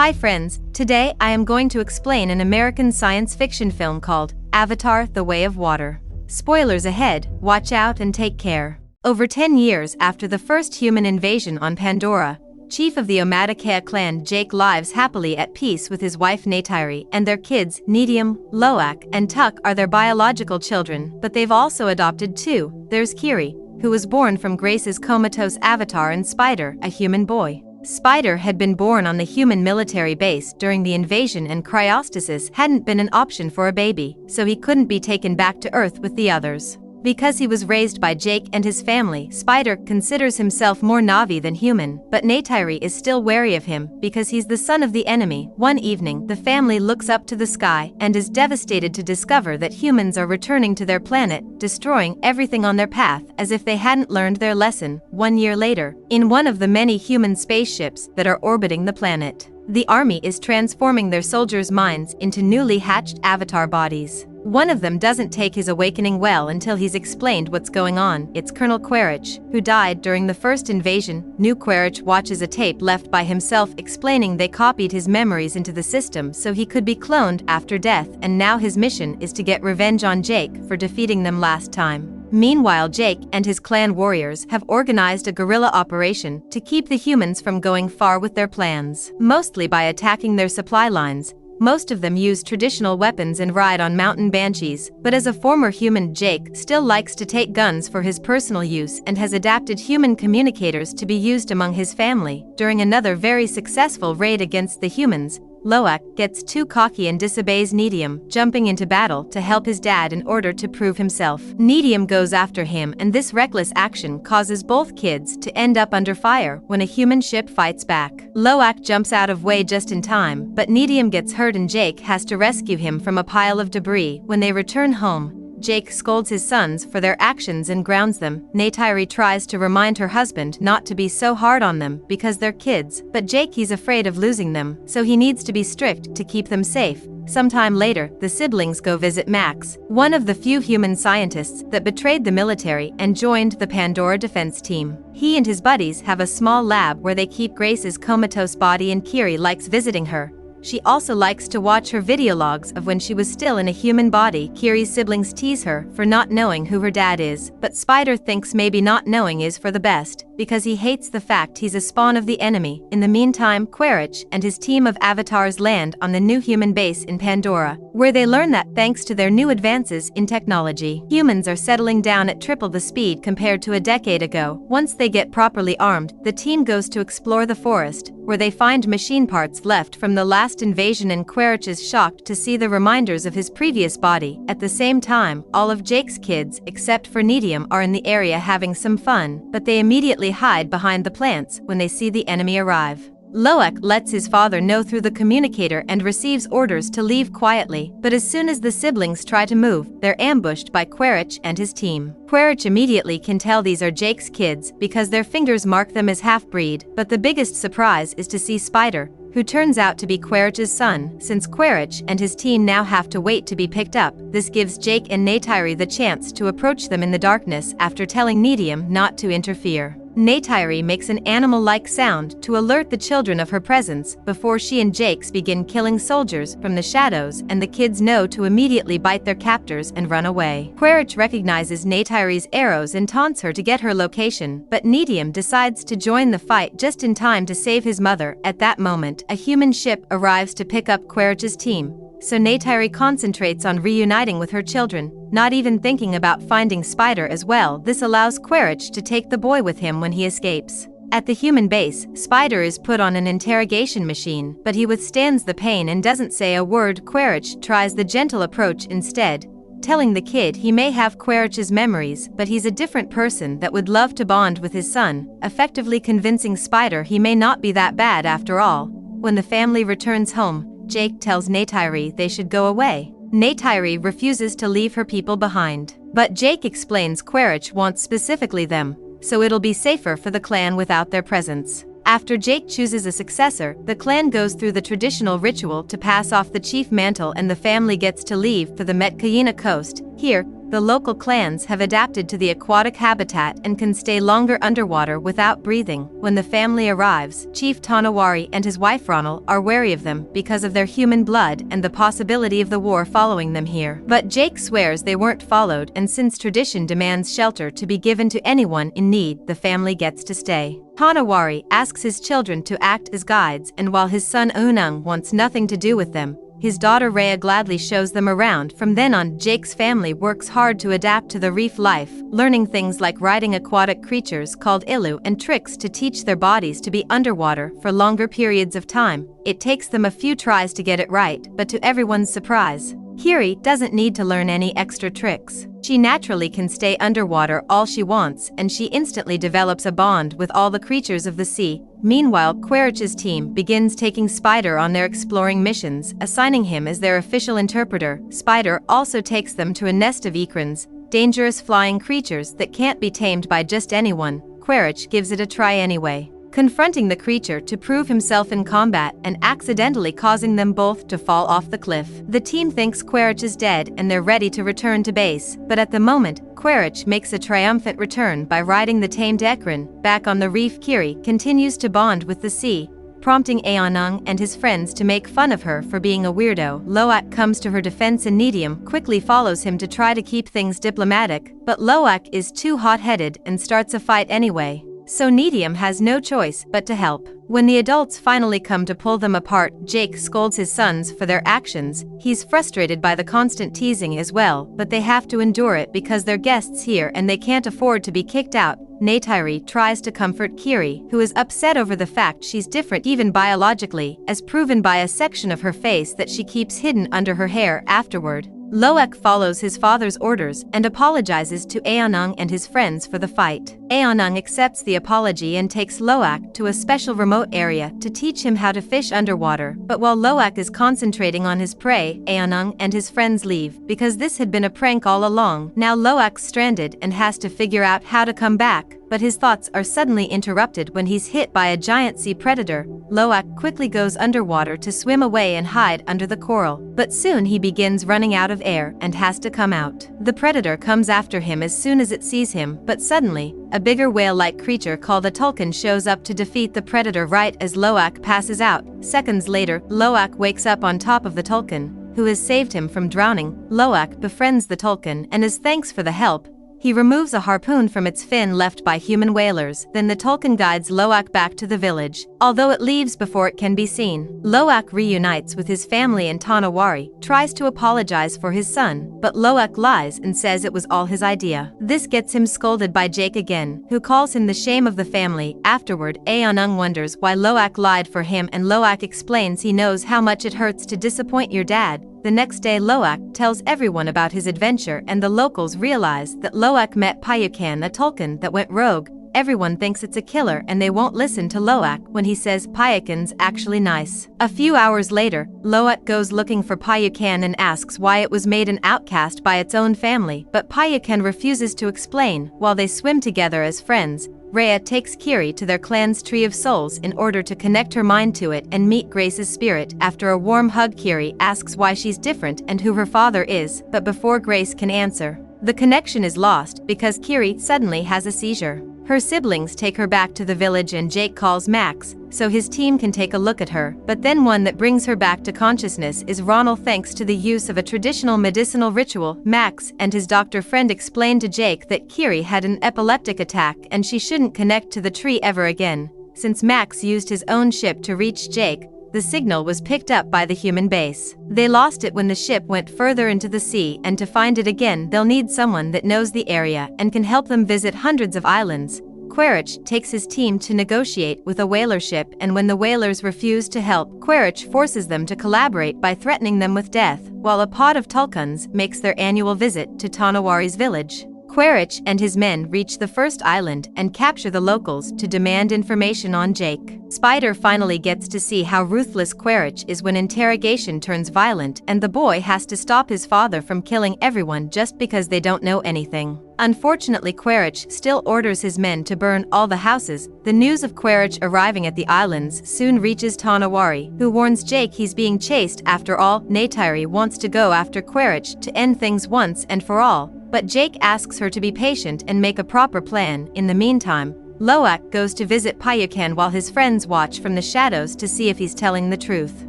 Hi friends, today I am going to explain an American science fiction film called Avatar: The Way of Water. Spoilers ahead, watch out and take care. Over 10 years after the first human invasion on Pandora, chief of the Omaticaya clan Jake lives happily at peace with his wife Ney'tiri, and their kids, Ney'tiri, Loak, and Tuk are their biological children, but they've also adopted two. There's Kiri, who was born from Grace's comatose avatar, and Spider, a human boy. Spider had been born on the human military base during the invasion, and cryostasis hadn't been an option for a baby, so he couldn't be taken back to Earth with the others. Because he was raised by Jake and his family, Spider considers himself more Na'vi than human, but Ney'tiri is still wary of him because he's the son of the enemy. One evening, the family looks up to the sky and is devastated to discover that humans are returning to their planet, destroying everything on their path as if they hadn't learned their lesson. 1 year later, in one of the many human spaceships that are orbiting the planet, the army is transforming their soldiers' minds into newly hatched avatar bodies. One of them doesn't take his awakening well until he's explained what's going on. It's Colonel Quaritch, who died during the first invasion. New Quaritch watches a tape left by himself explaining they copied his memories into the system so he could be cloned after death, and now his mission is to get revenge on Jake for defeating them last time. Meanwhile, Jake and his clan warriors have organized a guerrilla operation to keep the humans from going far with their plans, mostly by attacking their supply lines. Most of them use traditional weapons and ride on mountain banshees, but as a former human, Jake still likes to take guns for his personal use and has adapted human communicators to be used among his family. During another very successful raid against the humans, Loak gets too cocky and disobeys Ney'tiri, jumping into battle to help his dad in order to prove himself. Ney'tiri goes after him, and this reckless action causes both kids to end up under fire when a human ship fights back. Loak jumps out of way just in time, but Ney'tiri gets hurt and Jake has to rescue him from a pile of debris. When they return home, Jake scolds his sons for their actions and grounds them. Ney'tiri tries to remind her husband not to be so hard on them because they're kids, but Jake he's afraid of losing them, so he needs to be strict to keep them safe. Sometime later, the siblings go visit Max, one of the few human scientists that betrayed the military and joined the Pandora defense team. He and his buddies have a small lab where they keep Grace's comatose body, and Kiri likes visiting her. She also likes to watch her video logs of when she was still in a human body. Kiri's siblings tease her for not knowing who her dad is, but Spider thinks maybe not knowing is for the best, because he hates the fact he's a spawn of the enemy. In the meantime, Quaritch and his team of avatars land on the new human base in Pandora, where they learn that, thanks to their new advances in technology, humans are settling down at triple the speed compared to a decade ago. Once they get properly armed, the team goes to explore the forest, where they find machine parts left from the last invasion, and Quaritch is shocked to see the reminders of his previous body. At the same time, all of Jake's kids, except for Ney'tiri, are in the area having some fun, but they immediately hide behind the plants when they see the enemy arrive. Loak lets his father know through the communicator and receives orders to leave quietly, but as soon as the siblings try to move, they're ambushed by Quaritch and his team. Quaritch immediately can tell these are Jake's kids because their fingers mark them as half-breed, but the biggest surprise is to see Spider, who turns out to be Quaritch's son. Since Quaritch and his team now have to wait to be picked up, this gives Jake and Ney'tiri the chance to approach them in the darkness after telling Ney'tiri not to interfere. Ney'tiri makes an animal-like sound to alert the children of her presence before she and Jake begin killing soldiers from the shadows, and the kids know to immediately bite their captors and run away. Quaritch recognizes Ney'tiri's arrows and taunts her to get her location, but Ney'tiri decides to join the fight just in time to save his mother. At that moment, a human ship arrives to pick up Quaritch's team, so Ney'tiri concentrates on reuniting with her children, not even thinking about finding Spider as well. This allows Quaritch to take the boy with him when he escapes. At the human base, Spider is put on an interrogation machine, but he withstands the pain and doesn't say a word. Quaritch tries the gentle approach instead, telling the kid he may have Quaritch's memories, but he's a different person that would love to bond with his son, effectively convincing Spider he may not be that bad after all. When the family returns home, Jake tells Ney'tiri they should go away. Ney'tiri refuses to leave her people behind, but Jake explains Quaritch wants specifically them, so it'll be safer for the clan without their presence. After Jake chooses a successor, the clan goes through the traditional ritual to pass off the chief mantle, and the family gets to leave for the Metkayina coast. Here, the local clans have adapted to the aquatic habitat and can stay longer underwater without breathing. When the family arrives, Chief Tonawari and his wife Ronald are wary of them because of their human blood and the possibility of the war following them here. But Jake swears they weren't followed, and since tradition demands shelter to be given to anyone in need, the family gets to stay. Tonawari asks his children to act as guides, and while his son Unung wants nothing to do with them, his daughter Rhea gladly shows them around. From then on, Jake's family works hard to adapt to the reef life, learning things like riding aquatic creatures called ilu and tricks to teach their bodies to be underwater for longer periods of time. It takes them a few tries to get it right, but to everyone's surprise, Kiri doesn't need to learn any extra tricks. She naturally can stay underwater all she wants, and she instantly develops a bond with all the creatures of the sea. Meanwhile, Quaritch's team begins taking Spider on their exploring missions, assigning him as their official interpreter. Spider also takes them to a nest of ekrans, dangerous flying creatures that can't be tamed by just anyone. Quaritch gives it a try anyway, confronting the creature to prove himself in combat and accidentally causing them both to fall off the cliff. The team thinks Quaritch is dead and they're ready to return to base, but at the moment, Quaritch makes a triumphant return by riding the tamed Ekran. Back on the reef, Kiri continues to bond with the sea, prompting Aonung and his friends to make fun of her for being a weirdo. Loak comes to her defense and Ney'tiri quickly follows him to try to keep things diplomatic, but Loak is too hot-headed and starts a fight anyway. So Ney'tiri has no choice but to help. When the adults finally come to pull them apart, Jake scolds his sons for their actions. He's frustrated by the constant teasing as well, but they have to endure it because they're guests here and they can't afford to be kicked out. Ney'tiri tries to comfort Kiri, who is upset over the fact she's different even biologically, as proven by a section of her face that she keeps hidden under her hair afterward. Loak follows his father's orders and apologizes to Aonung and his friends for the fight. Aonung accepts the apology and takes Loak to a special remote area to teach him how to fish underwater. But while Loak is concentrating on his prey, Aonung and his friends leave because this had been a prank all along. Now Loak's stranded and has to figure out how to come back, but his thoughts are suddenly interrupted when he's hit by a giant sea predator. Loak quickly goes underwater to swim away and hide under the coral, but soon he begins running out of air and has to come out. The predator comes after him as soon as it sees him, but suddenly, a bigger whale-like creature called a tulkun shows up to defeat the predator right as Loak passes out. Seconds later, Loak wakes up on top of the tulkun, who has saved him from drowning. Loak befriends the tulkun, and as thanks for the help, he removes a harpoon from its fin left by human whalers. Then the tulkun guides Loak back to the village, although it leaves before it can be seen. Loak reunites with his family and Tonawari tries to apologize for his son, but Loak lies and says it was all his idea. This gets him scolded by Jake again, who calls him the shame of the family. Afterward, Aonung wonders why Loak lied for him, and Loak explains he knows how much it hurts to disappoint your dad. The next day, Loak tells everyone about his adventure, and the locals realize that Loak met Payukan, a tulkun that went rogue. Everyone thinks it's a killer and they won't listen to Loak when he says Payukan's actually nice. A few hours later, Loak goes looking for Payukan and asks why it was made an outcast by its own family, but Payukan refuses to explain. While they swim together as friends, Rhea takes Kiri to their clan's Tree of Souls in order to connect her mind to it and meet Grace's spirit. After a warm hug, Kiri asks why she's different and who her father is, but before Grace can answer, the connection is lost because Kiri suddenly has a seizure. Her siblings take her back to the village and Jake calls Max, so his team can take a look at her, but then one that brings her back to consciousness is Ronald thanks to the use of a traditional medicinal ritual. Max and his doctor friend explain to Jake that Kiri had an epileptic attack and she shouldn't connect to the tree ever again. Since Max used his own ship to reach Jake, the signal was picked up by the human base. They lost it when the ship went further into the sea, and to find it again they'll need someone that knows the area and can help them visit hundreds of islands. Quaritch takes his team to negotiate with a whaler ship, and when the whalers refuse to help, Quaritch forces them to collaborate by threatening them with death, while a pod of tulkuns makes their annual visit to Tonawari's village. Quaritch and his men reach the first island and capture the locals to demand information on Jake. Spider finally gets to see how ruthless Quaritch is when interrogation turns violent, and the boy has to stop his father from killing everyone just because they don't know anything. Unfortunately, Quaritch still orders his men to burn all the houses. The news of Quaritch arriving at the islands soon reaches Tonawari, who warns Jake he's being chased. After all, Ney'tiri wants to go after Quaritch to end things once and for all. but Jake asks her to be patient and make a proper plan. In the meantime, Loak goes to visit Payukan while his friends watch from the shadows to see if he's telling the truth.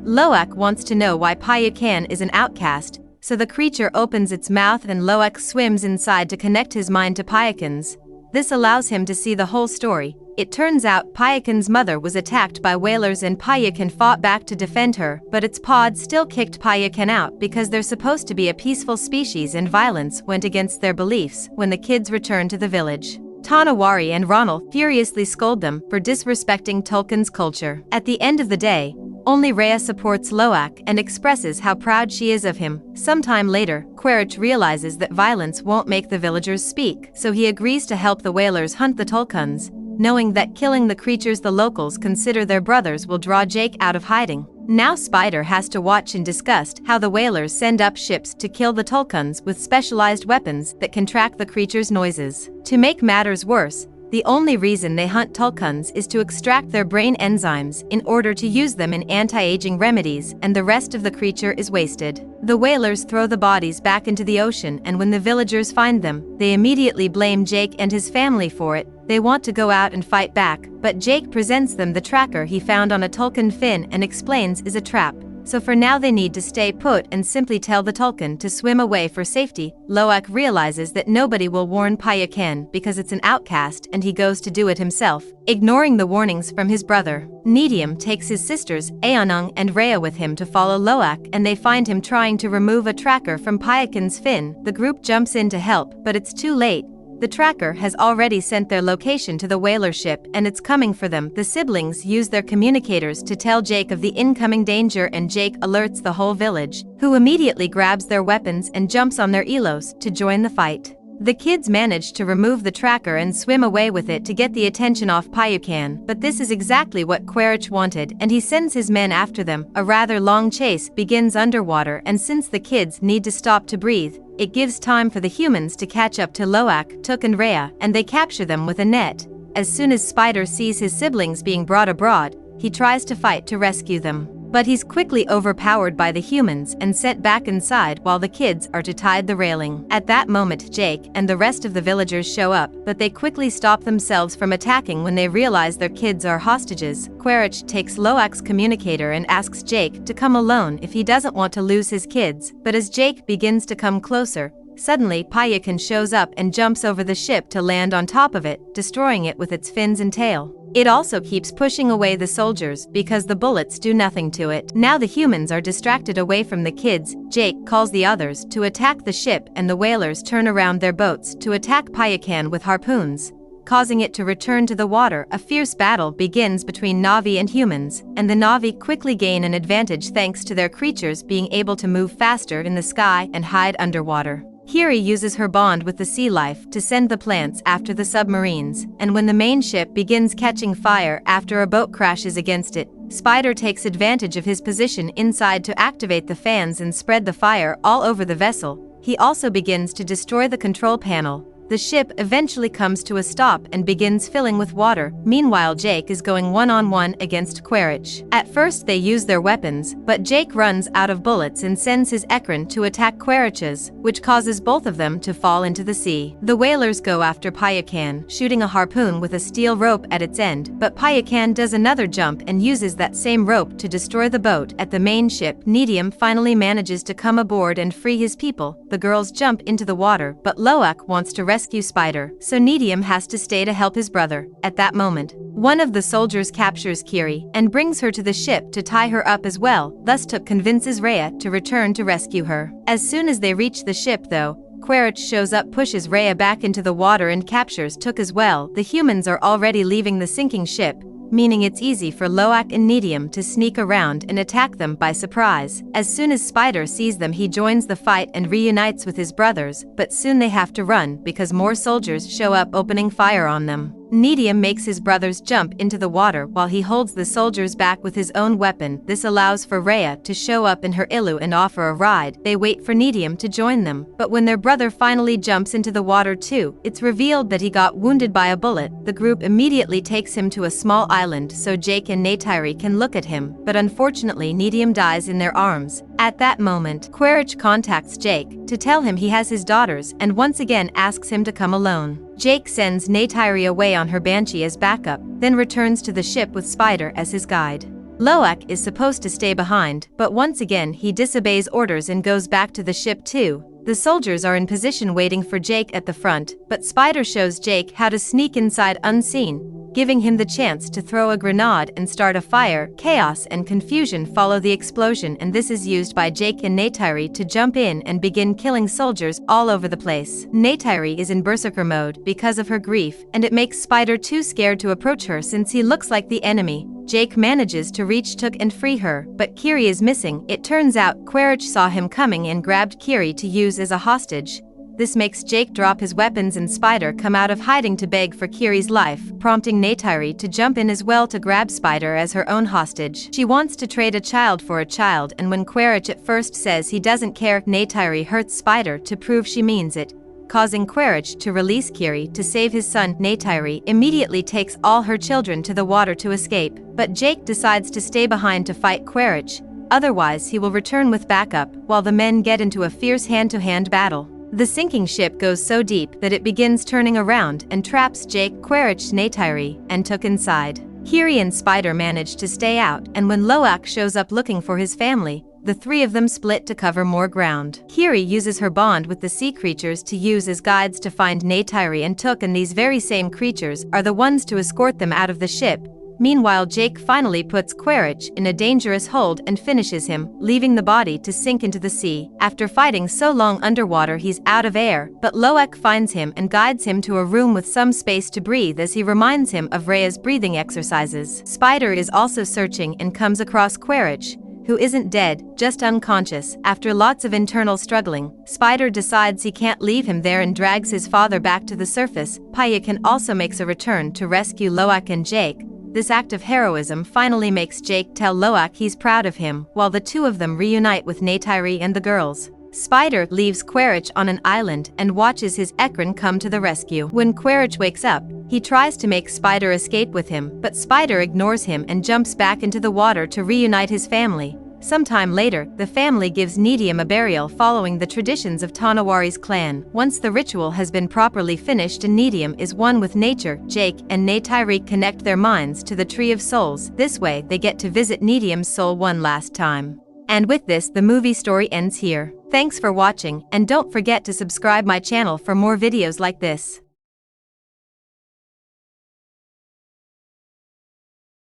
Loak wants to know why Payukan is an outcast, so the creature opens its mouth and Loak swims inside to connect his mind to Payukan's. This allows him to see the whole story. It turns out Payukan's mother was attacked by whalers and Payukan fought back to defend her, but its pod still kicked Payukan out because they're supposed to be a peaceful species and violence went against their beliefs. When the kids return to the village, Tanawari and Ronald furiously scold them for disrespecting Tolkien's culture. At the end of the day, only Rhea supports Loak and expresses how proud she is of him. Sometime later, Quaritch realizes that violence won't make the villagers speak, so he agrees to help the whalers hunt the Tolkiens, knowing that killing the creatures the locals consider their brothers will draw Jake out of hiding. Now Spider has to watch in disgust how the whalers send up ships to kill the Tolkiens with specialized weapons that can track the creatures' noises. To make matters worse, the only reason they hunt Tolkiens is to extract their brain enzymes in order to use them in anti-aging remedies, and the rest of the creature is wasted. The whalers throw the bodies back into the ocean, and when the villagers find them, they immediately blame Jake and his family for it. They want to go out and fight back, but Jake presents them the tracker he found on a Tolkien fin and explains is a trap. So for now they need to stay put and simply tell the Tolkien to swim away for safety. Loak realizes that nobody will warn Payukan because it's an outcast and he goes to do it himself, ignoring the warnings from his brother. Ney'tiri takes his sisters, Eonung and Rhea with him to follow Loak and they find him trying to remove a tracker from Payukan's fin. The group jumps in to help, but it's too late. The tracker has already sent their location to the whaler ship and it's coming for them. The siblings use their communicators to tell Jake of the incoming danger and Jake alerts the whole village, who immediately grabs their weapons and jumps on their elos to join the fight. The kids manage to remove the tracker and swim away with it to get the attention off Payukan, but this is exactly what Quaritch wanted and he sends his men after them. A rather long chase begins underwater and since the kids need to stop to breathe, it gives time for the humans to catch up to Loak, Took and Rhea, and they capture them with a net. As soon as Spider sees his siblings being brought abroad, he tries to fight to rescue them. But he's quickly overpowered by the humans and sent back inside while the kids are to tie the railing. At that moment Jake and the rest of the villagers show up, but they quickly stop themselves from attacking when they realize their kids are hostages. Quaritch takes Loak's communicator and asks Jake to come alone if he doesn't want to lose his kids, but as Jake begins to come closer, suddenly Payukan shows up and jumps over the ship to land on top of it, destroying it with its fins and tail. It also keeps pushing away the soldiers because the bullets do nothing to it. Now the humans are distracted away from the kids. Jake calls the others to attack the ship and the whalers turn around their boats to attack Payukan with harpoons, causing it to return to the water. A fierce battle begins between Na'vi and humans, and the Na'vi quickly gain an advantage thanks to their creatures being able to move faster in the sky and hide underwater. Hiri uses her bond with the sea life to send the plants after the submarines, and when the main ship begins catching fire after a boat crashes against it, Spider takes advantage of his position inside to activate the fans and spread the fire all over the vessel. He also begins to destroy the control panel. The ship eventually comes to a stop and begins filling with water. Meanwhile Jake is going one-on-one against Quaritch. At first they use their weapons, but Jake runs out of bullets and sends his Ekran to attack Quaritch's, which causes both of them to fall into the sea. The whalers go after Payukan, shooting a harpoon with a steel rope at its end, but Payukan does another jump and uses that same rope to destroy the boat at the main ship. Ney'tiri finally manages to come aboard and free his people. The girls jump into the water, but Loak wants to rescue Spider, so Ney'tiri has to stay to help his brother. At that moment, one of the soldiers captures Kiri and brings her to the ship to tie her up as well. Thus Took convinces Rhea to return to rescue her. As soon as they reach the ship though, Quaritch shows up, pushes Rhea back into the water and captures Took as well. The humans are already leaving the sinking ship, meaning it's easy for Loak and Ney'tiri to sneak around and attack them by surprise. As soon as Spider sees them he joins the fight and reunites with his brothers, but soon they have to run because more soldiers show up opening fire on them. Ney'tiri makes his brothers jump into the water while he holds the soldiers back with his own weapon. This allows for Rhea to show up in her igloo and offer a ride. They wait for Ney'tiri to join them, but when their brother finally jumps into the water too, it's revealed that he got wounded by a bullet. The group immediately takes him to a small island so Jake and Ney'tiri can look at him, but unfortunately Ney'tiri dies in their arms. At that moment, Quaritch contacts Jake to tell him he has his daughters and once again asks him to come alone. Jake sends Ney'tiri away on her Banshee as backup, then returns to the ship with Spider as his guide. Loak is supposed to stay behind, but once again he disobeys orders and goes back to the ship too. The soldiers are in position waiting for Jake at the front, but Spider shows Jake how to sneak inside unseen, giving him the chance to throw a grenade and start a fire. Chaos and confusion follow the explosion, and this is used by Jake and Ney'tiri to jump in and begin killing soldiers all over the place. Ney'tiri is in berserker mode because of her grief, and it makes Spider too scared to approach her since he looks like the enemy. Jake manages to reach Took and free her, but Kiri is missing. It turns out Quaritch saw him coming and grabbed Kiri to use as a hostage. This makes Jake drop his weapons and Spider come out of hiding to beg for Kiri's life, prompting Ney'tiri to jump in as well to grab Spider as her own hostage. She wants to trade a child for a child, and when Quaritch at first says he doesn't care, Ney'tiri hurts Spider to prove she means it, causing Quaritch to release Kiri to save his son. Ney'tiri immediately takes all her children to the water to escape, but Jake decides to stay behind to fight Quaritch, otherwise he will return with backup while the men get into a fierce hand-to-hand battle. The sinking ship goes so deep that it begins turning around and traps Jake, Quaritch, Ney'tiri, and Took inside. Kiri and Spider manage to stay out, and when Loak shows up looking for his family, the three of them split to cover more ground. Kiri uses her bond with the sea creatures to use as guides to find Ney'tiri and Took, and these very same creatures are the ones to escort them out of the ship. Meanwhile, Jake finally puts Quaritch in a dangerous hold and finishes him, leaving the body to sink into the sea. After fighting so long underwater, he's out of air, but Loak finds him and guides him to a room with some space to breathe as he reminds him of Rhea's breathing exercises. Spider is also searching and comes across Quaritch, who isn't dead, just unconscious. After lots of internal struggling, Spider decides he can't leave him there and drags his father back to the surface. Payakan also makes a return to rescue Loak and Jake. This act of heroism finally makes Jake tell Loak he's proud of him, while the two of them reunite with Ney'tiri and the girls. Spider leaves Quaritch on an island and watches his Ekron come to the rescue. When Quaritch wakes up, he tries to make Spider escape with him, but Spider ignores him and jumps back into the water to reunite his family. Sometime later, the family gives Ney'tiri a burial following the traditions of Tanawari's clan. Once the ritual has been properly finished and Ney'tiri is one with nature, Jake and Ney'tiri connect their minds to the Tree of Souls. This way they get to visit Ney'tiri's soul one last time. And with this, the movie story ends here. Thanks for watching, and don't forget to subscribe my channel for more videos like this.